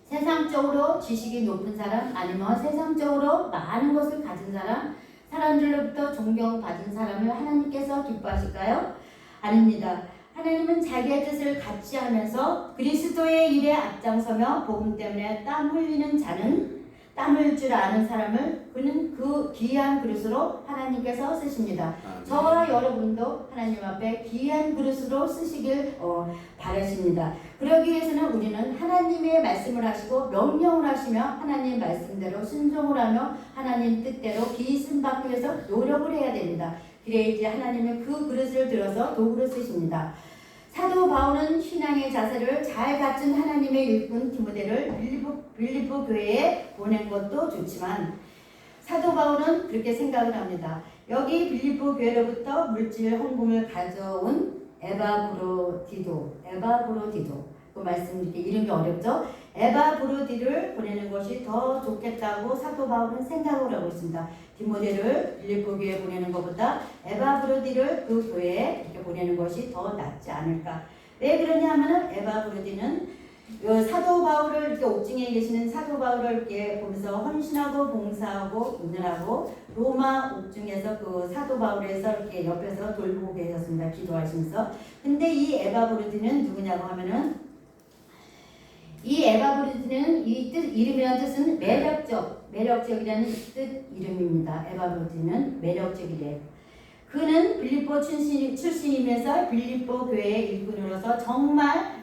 세상적으로 지식이 높은 사람 아니면 세상적으로 많은 것을 가진 사람들로부터 존경받은 사람을 하나님께서 기뻐하실까요? 아닙니다. 하나님은 자기의 뜻을 같이 하면서 그리스도의 일에 앞장서며 복음 때문에 땀 흘리는 자는 땀 흘릴 줄 아는 사람을 그는 그 귀한 그릇으로 하나님께서 쓰십니다. 저와 여러분도 하나님 앞에 귀한 그릇으로 쓰시길 바라십니다. 그러기 위해서는 우리는 하나님의 말씀을 하시고 명령을 하시며 하나님 말씀대로 순종을 하며 하나님 뜻대로 기씀 받기 위해서 노력을 해야 됩니다. 그래야지 하나님의 그 그릇을 들어서 도구로 쓰십니다. 사도 바울은 신앙의 자세를 잘 갖춘 하나님의 일꾼 디모데를 빌립보 교회에 보낸 것도 좋지만 사도 바울은 그렇게 생각을 합니다. 여기 빌립보 교회로부터 물질 헌금을 가져온 에바브로디도 그 말씀 이렇게 이름이 어렵죠? 에바브로디를 보내는 것이 더 좋겠다고 사도 바울은 생각을 하고 있습니다. 디모데를 빌립보 교회에 보내는 것보다 에바브로디를 그 교회에 이렇게 보내는 것이 더 낫지 않을까. 왜 그러냐 하면은 에바브로디는 사도 바울을 이렇게 옥중에 계시는 사도 바울을 이렇게 보면서 헌신하고 봉사하고 운전하고 로마 옥중에서 그 사도 바울에서 이렇게 옆에서 돌보고 계셨습니다. 기도하시면서. 근데 이 에바브로디는 누구냐고 하면은 이 에바브로디는 이름이라는 뜻은 매력적이라는 뜻 이름입니다. 에바브로디는 매력적이래요. 그는 빌립보 출신이면서 빌립보 교회의 일꾼으로서 정말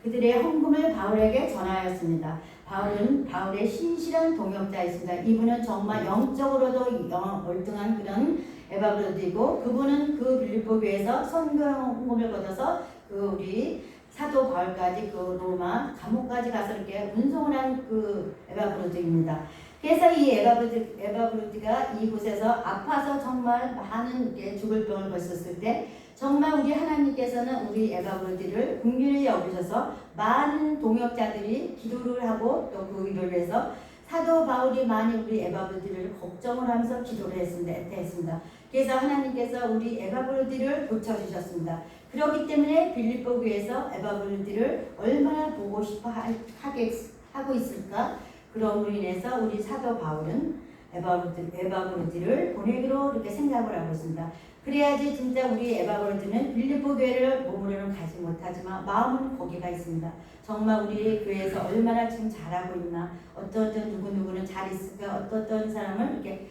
그들의 헌금을 바울에게 전하였습니다. 바울은 바울의 신실한 동역자였습니다. 이분은 정말 영적으로도 월등한 그런 에바브로디고 그분은 그 빌립보 교회에서 선교 헌금을 걷어서 그 우리 사도 바울까지 그 로마 감옥까지 가서 이렇게 운송을 한 그 에바브로드입니다. 그래서 이 에바브로드가 이곳에서 아파서 정말 많은 게 죽을 병을 걸었을 때 정말 우리 하나님께서는 우리 에바브로드를 긍휼히 여기셔서 많은 동역자들이 기도를 하고 또 그 일을 위해서 사도 바울이 많이 우리 에바브로드를 걱정을 하면서 기도를 했습니다. 그래서 하나님께서 우리 에바브로드를 고쳐주셨습니다. 그렇기 때문에 빌립보 교회에서 에바브로드를 얼마나 보고 싶어 하고 있을까? 그럼으로 인해서 우리 사도 바울은 에바브로드를 보내기로 이렇게 생각을 하고 있습니다. 그래야지 진짜 우리 에바브로드는 빌립보 교회를 몸으로는 가지 못하지만 마음은 거기가 있습니다. 정말 우리 교회에서 얼마나 지금 잘하고 있나, 어떤 누구는 잘 있을까, 어떤 사람은 이렇게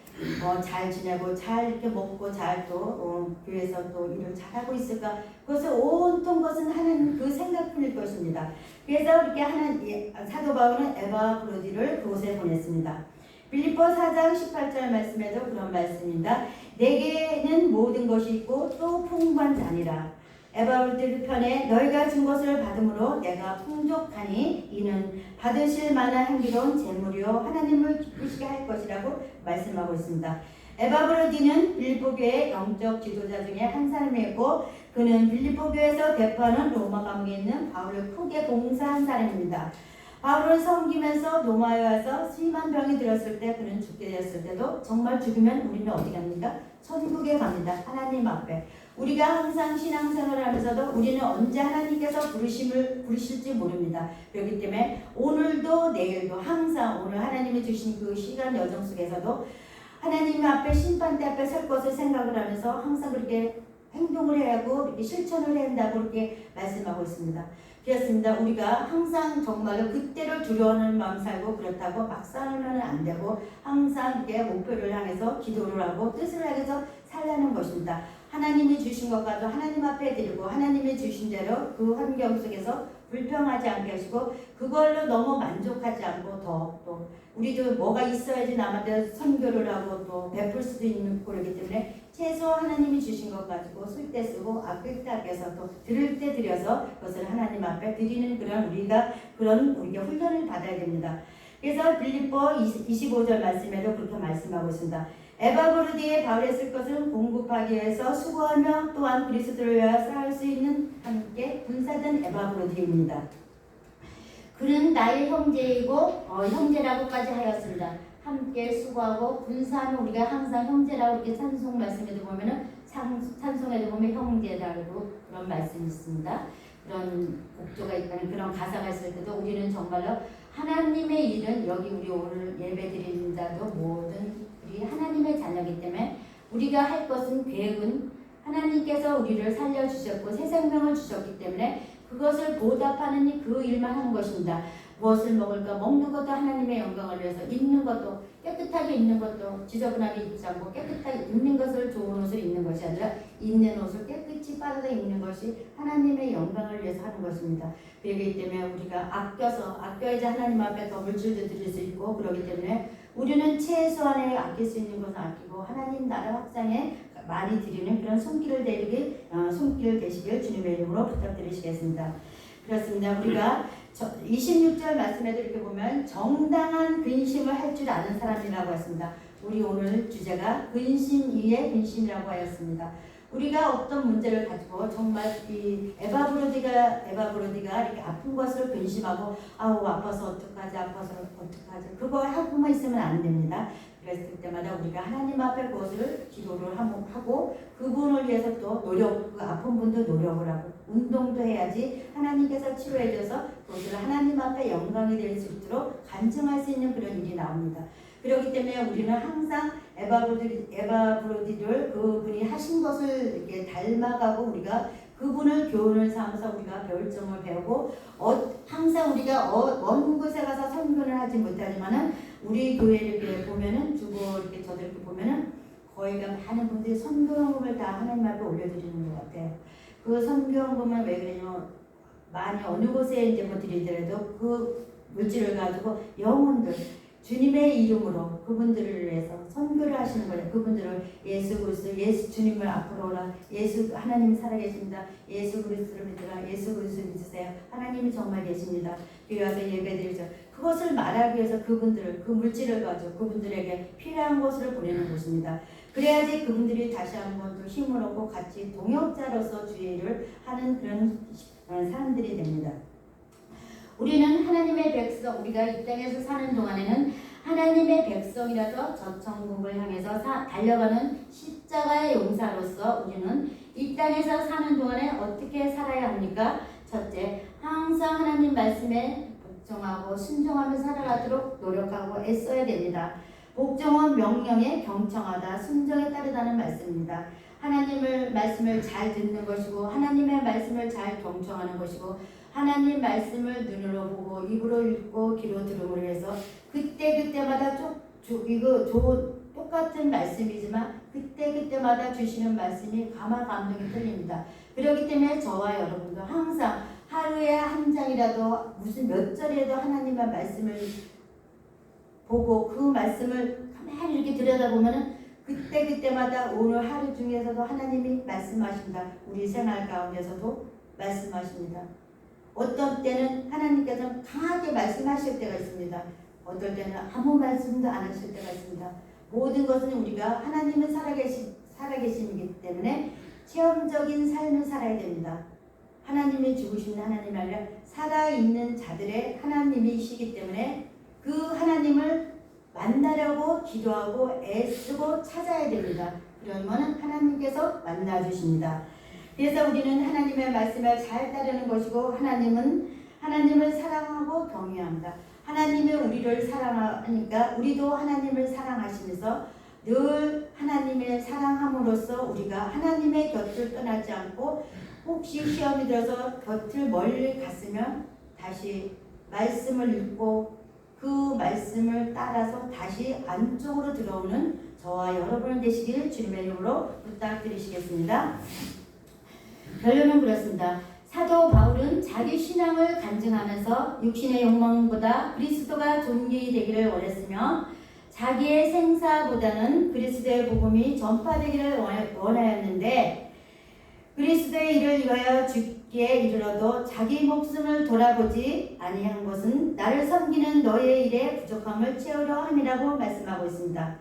잘 지내고 잘 이렇게 먹고 잘 또 교회에서 또 일을 잘하고 있을까, 그것을 온통 것은 하나님 그 생각뿐일 것입니다. 그래서 이렇게 사도 바울은 에바브로드를 그곳에 보냈습니다. 빌립보 4장 18절 말씀에도 그런 말씀입니다. 내게는 모든 것이 있고 또 풍부한 자니라. 에바브로드 편에 너희가 준 것을 받음으로 내가 풍족하니 이는 받으실 만한 향기로운 재물이요 하나님을 기쁘시게 할 것이라고 말씀하고 있습니다. 에바브로드는 빌립보 교회의 영적 지도자 중에 한 사람이었고 그는 빌립보 교회에서 대표하는 로마 감옥에 있는 바울을 크게 봉사한 사람입니다. 바울을 섬기면서 로마에 와서 심한 병이 들었을 때 그는 죽게 되었을 때도 정말 죽으면 우리는 어디 갑니까? 천국에 갑니다. 하나님 앞에. 우리가 항상 신앙생활을 하면서도 우리는 언제 하나님께서 부르실지 모릅니다. 그렇기 때문에 오늘도 내일도 항상 오늘 하나님이 주신 그 시간 여정 속에서도 하나님 앞에 심판대 앞에 설 것을 생각을 하면서 항상 그렇게 행동을 해야 하고 이렇게 실천을 해야 한다고 이렇게 말씀하고 있습니다. 그렇습니다. 우리가 항상 정말로 그때를 두려워하는 마음 살고 그렇다고 막 살면 안 되고 항상 이렇게 목표를 향해서 기도를 하고 뜻을 향해서 살라는 것입니다. 하나님이 주신 것과도 하나님 앞에 드리고 하나님이 주신 대로 그 환경 속에서 불평하지 않게 하시고 그걸로 너무 만족하지 않고 또 우리도 뭐가 있어야지 남한테 선교를 하고 또 베풀 수도 있는 그러기 때문에 최소 하나님이 주신 것 가지고 쓸 때 쓰고 아낄 때 아껴서 또 드릴 때 드려서 그것을 하나님 앞에 드리는 우리가 훈련을 받아야 됩니다. 그래서 빌립보 25절 말씀에도 그렇게 말씀하고 있습니다. 에바브로드에 바울에 쓸 것은 공급하기 위해서 수고하며 또한 그리스도를 위하여 쌓을 수 있는 함께 군사된 에바브로드입니다. 그는 나의 형제이고 형제라고까지 하였습니다. 함께 수고하고 군사는 우리가 항상 형제라고 이렇게 찬송 말씀에도 보면은 찬송에도 보면 형제라고 그런 말씀이 있습니다. 그런 목조가 있다는 그런 가사가 있을 때도 우리는 정말로 하나님의 일은 여기 우리 오늘 예배 드리는 자도 모든 우리 하나님의 자녀이기 때문에 우리가 할 것은 계획은 하나님께서 우리를 살려주셨고 새 생명을 주셨기 때문에 그것을 보답하는 그 일만 하는 것입니다. 무엇을 먹을까? 먹는 것도 하나님의 영광을 위해서, 입는 것도 깨끗하게 입는 것도 지저분하게 입지 않고 깨끗하게 입는 것을 좋은 옷을 입는 것이 아니라 입는 옷을 깨끗이 빨아서 입는 것이 하나님의 영광을 위해서 하는 것입니다. 그렇기 때문에 우리가 아껴야지 하나님 앞에 더 물질도 드릴 수 있고 그렇기 때문에 우리는 최소한의 아낄 수 있는 것은 아끼고 하나님 나라 확장에 많이 드리는 그런 손길 되시길 주님의 이름으로 부탁드리시겠습니다. 그렇습니다. 우리가 26절 말씀에도 이렇게 보면 정당한 근심을 할 줄 아는 사람이라고 했습니다. 우리 오늘 주제가 근심 위에 근심이라고 하였습니다. 우리가 어떤 문제를 가지고 정말 이 에바브로디가 이렇게 아픈 것을 근심하고 아파서 어떡하지 그거 하고만 있으면 안 됩니다. 그랬을 때마다 우리가 하나님 앞에 그것을 기도를 하고 그분을 위해서 또 그 아픈 분도 노력을 하고 운동도 해야지 하나님께서 치료해 줘서 그것을 하나님 앞에 영광이 될 수 있도록 간증할 수 있는 그런 일이 나옵니다. 그렇기 때문에 우리는 항상 에바브로디를 그분이 하신 것을 이렇게 닮아가고 우리가 그분을 교훈을 삼아서 우리가 배울 점을 배우고 항상 우리가 먼 곳에 가서 선교를 하지 못하지만은 우리 교회를 보면은 이렇게 저들 보면은 거의가 많은 분들이 선교헌금을 다 하나님 앞에 올려드리는 것 같아요. 그 선교헌금은 왜 그러냐면 많이 어느 곳에 이제 뭐 드리더라도 그 물질을 가지고 영혼들 주님의 이름으로 그분들을 위해서 선교를 하시는 거예요. 그분들을 예수 그리스도, 예수 주님을 앞으로 오라. 예수 하나님이 살아계십니다. 예수 그리스도를 믿으라. 예수 그리스도 믿으세요. 하나님이 정말 계십니다. 교회 와서 예배드리죠. 그것을 말하기 위해서 그분들을 그 물질을 가지고 그분들에게 필요한 것을 보내는 것입니다. 그래야지 그분들이 다시 한번 또 힘을 얻고 같이 동역자로서 주의 일을 하는 그런 사람들이 됩니다. 우리는 하나님의 백성, 우리가 이 땅에서 사는 동안에는 하나님의 백성이라서 저 천국을 향해서 달려가는 십자가의 용사로서 우리는 이 땅에서 사는 동안에 어떻게 살아야 합니까? 첫째, 항상 하나님 말씀에 복종하고 순종하며 살아가도록 노력하고 애써야 됩니다. 복종은 명령에 경청하다, 순종에 따르다는 말씀입니다. 하나님의 말씀을 잘 듣는 것이고 하나님의 말씀을 잘 경청하는 것이고 하나님 말씀을 눈으로 보고 입으로 읽고 귀로 들음으로 해서 그때마다 똑같은 말씀이지만 그때마다 주시는 말씀이 감동이 틀립니다. 그렇기 때문에 저와 여러분도 항상 하루에 한 장이라도 무슨 몇 절이라도 하나님의 말씀을 보고 그 말씀을 가만히 이렇게 들여다보면은 그때마다 오늘 하루 중에서도 하나님이 말씀하신다. 우리 생활 가운데서도 말씀하십니다. 어떤 때는 하나님께서 강하게 말씀하실 때가 있습니다. 어떨 때는 아무 말씀도 안 하실 때가 있습니다. 모든 것은 우리가 하나님은 살아계심이기 때문에 체험적인 삶을 살아야 됩니다. 하나님이 죽으신 하나님 아니라 살아있는 자들의 하나님이시기 때문에 그 하나님을 만나려고 기도하고 애쓰고 찾아야 됩니다. 그러면 하나님께서 만나주십니다. 그래서 우리는 하나님의 말씀을 잘 따르는 것이고 하나님을 사랑하고 경외합니다. 하나님이 우리를 사랑하니까 우리도 하나님을 사랑하시면서 늘 하나님의 사랑함으로써 우리가 하나님의 곁을 떠나지 않고 혹시 시험이 들어서 곁을 멀리 갔으면 다시 말씀을 읽고 그 말씀을 따라서 다시 안쪽으로 들어오는 저와 여러분 되시길 주님의 이름으로 부탁드리시겠습니다. 결론은 그렇습니다. 사도 바울은 자기 신앙을 간증하면서 육신의 욕망보다 그리스도가 존귀히 되기를 원했으며 자기의 생사보다는 그리스도의 복음이 전파되기를 원하였는데 그리스도의 일을 위하여 죽기에 이르러도 자기 목숨을 돌아보지 아니한 것은 나를 섬기는 너의 일에 부족함을 채우려 함이라고 말씀하고 있습니다.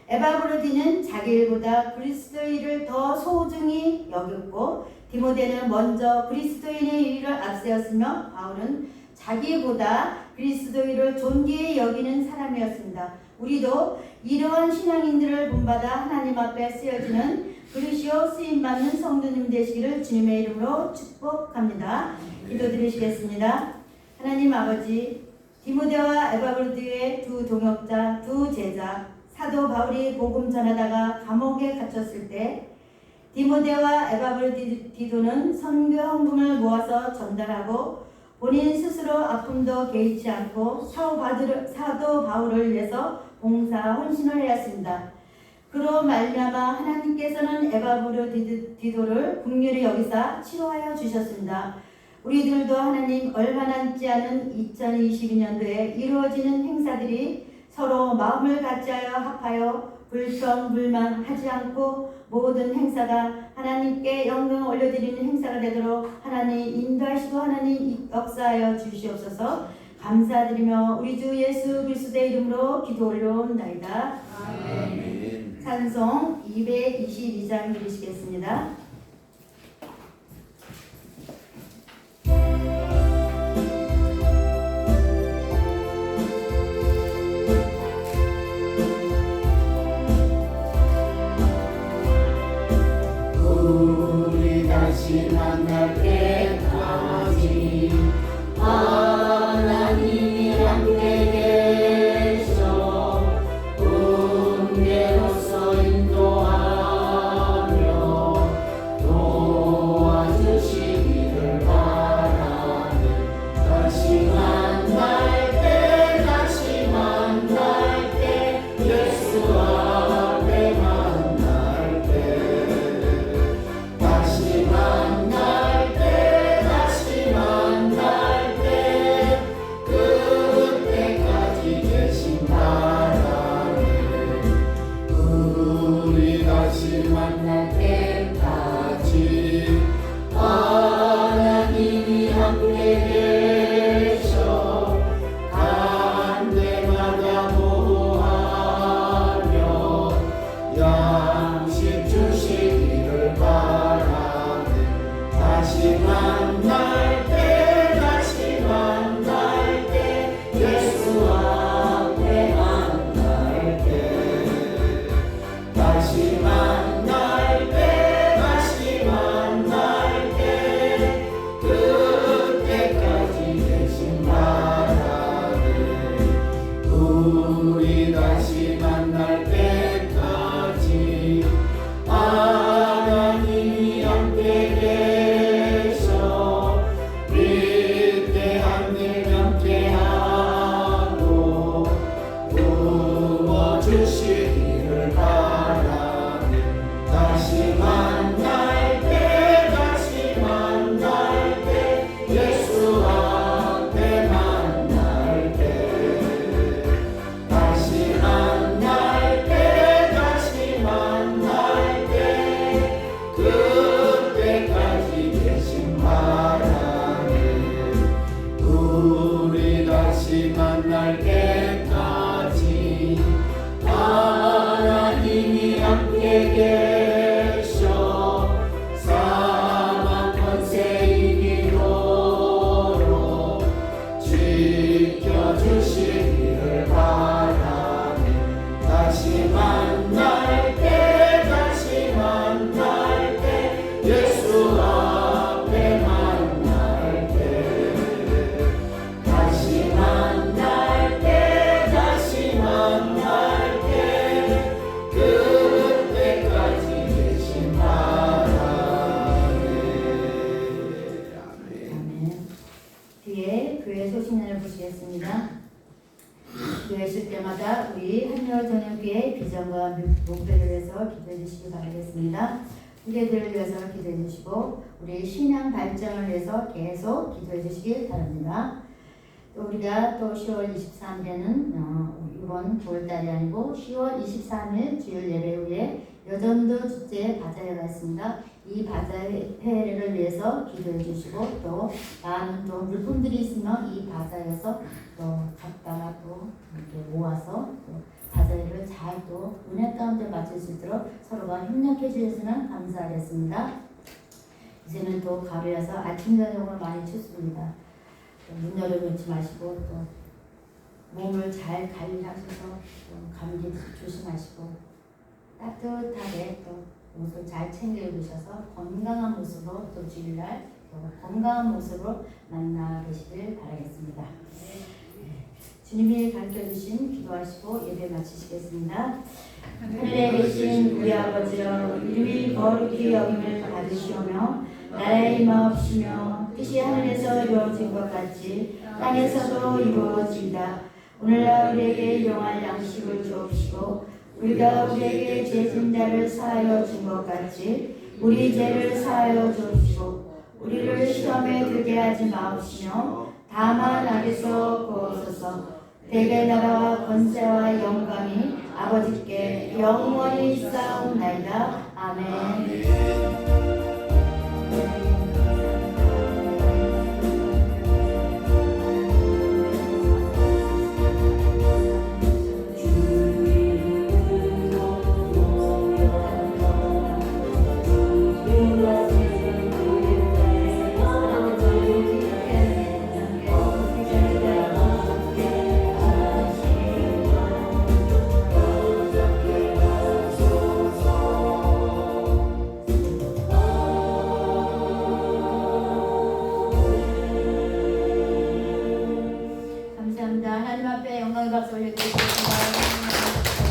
에바브로디는 자기 일보다 그리스도의 일을 더 소중히 여겼고 디모데는 먼저 그리스도인의 일을 앞세웠으며 바울은 자기보다 그리스도의 일을 존귀히 여기는 사람이었습니다. 우리도 이러한 신앙인들을 본받아 하나님 앞에 쓰여지는 그리시오 쓰임받는 성도님 되시기를 주님의 이름으로 축복합니다. 기도드리시겠습니다. 하나님 아버지, 디모데와 에바브로디의 두 동역자, 두 제자 사도 바울이 복음 전하다가 감옥에 갇혔을 때 디모데와 에바브로디도는 선교 헌금을 모아서 전달하고 본인 스스로 아픔도 개의치 않고 사도 바울을 위해서 봉사 헌신을 하였습니다. 그로 말미암아 하나님께서는 에바브로디도를 긍휼히 여기사 치료하여 주셨습니다. 우리들도 하나님 얼마 남지 않은 2022년도에 이루어지는 행사들이 서로 마음을 같이하여 합하여 불평 불만 하지 않고 모든 행사가 하나님께 영광 올려드리는 행사가 되도록 하나님 인도하시고 하나님 역사하여 주시옵소서. 감사드리며 우리 주 예수 그리스도의 이름으로 기도 올려온나이다. 아멘. 찬송 222장 드리시겠습니다. 다시 만날 때까지 하나님이 함께 계셔 은혜로서 인도하며 예수 앞에 만날 때 다시 만날 때 다시 만날 때 그때까지 계신 바라네 우리 다시 만날 때까지 하나님이 함께 계셔 위대한 일 함께하고 부어주시기를 바라네 다시 만날 때 다시 만날 때 예수 앞에 만날 때 다시 만날 때 다시 만날 때 그때까지 계신 바라네 우리 다시 만날 때까지 하나님이 함께 계셔 사망 권세 이기도록 지켜주시기를 바라네 다시 만날 때 다시 만날 때 예수 앞에 만날 때 다시 만날 때 다시 만날 때 그때까지 계신 바라네 아멘. 뒤에 교회 소식란을 보시겠습니다. 교회 있을 때마다 우리 한여울 저녁교회 비전과 목표를 위해서 기도해 주시기 바라겠습니다. 후대들을 위해서 기도해 주시고 우리 신앙 발전을 위해서 계속 기도해 주시기 바랍니다. 또 우리가 또 10월 23일에는 이번 9월달이 아니고 10월 23일 주일 예배 후에 여전도 축제 바자회가 있습니다. 이 바자회를 위해서 기도해 주시고 또 많은 또 물품들이 있으면 이 바자회에서 또 갖다가 또 이렇게 모아서 또 바자회를 잘 또 은혜 가운데 마칠 수 있도록 서로가 협력해 주셨으면 감사하겠습니다. 이제는 또 가을이라서 아침 저녁으로 많이 춥습니다. 문 열어놓지 마시고 또 몸을 잘 관리하셔서 또 감기 조심하시고 따뜻하게 또 옷을 잘 챙겨 입으셔서 건강한 모습으로 또 주일날 건강한 모습으로 만나 계시길 바라겠습니다. 주님이 가르쳐주신 기도하시고 예배 마치시겠습니다. 하늘에 계신 우리 아버지여 이름이 거룩히 여김을 받으시오며 나라의 임하옵시며 뜻이 하늘에서 이루어진 것 같이 땅에서도 이루어진다. 오늘날 우리에게 일용할 양식을 주옵시고 우리가 우리에게 죄진 자를 사하여 준 것 같이 우리 죄를 사하여 주옵시고 우리를 시험에 들게 하지 마옵시며 다만 악에서 구하소서. 대개 나라와 권세와 영광이 아버지께 영원히 있사옵나이다. 아멘. 감사합니다. 하나님 앞에 영광의 박수 올려드리겠습니다.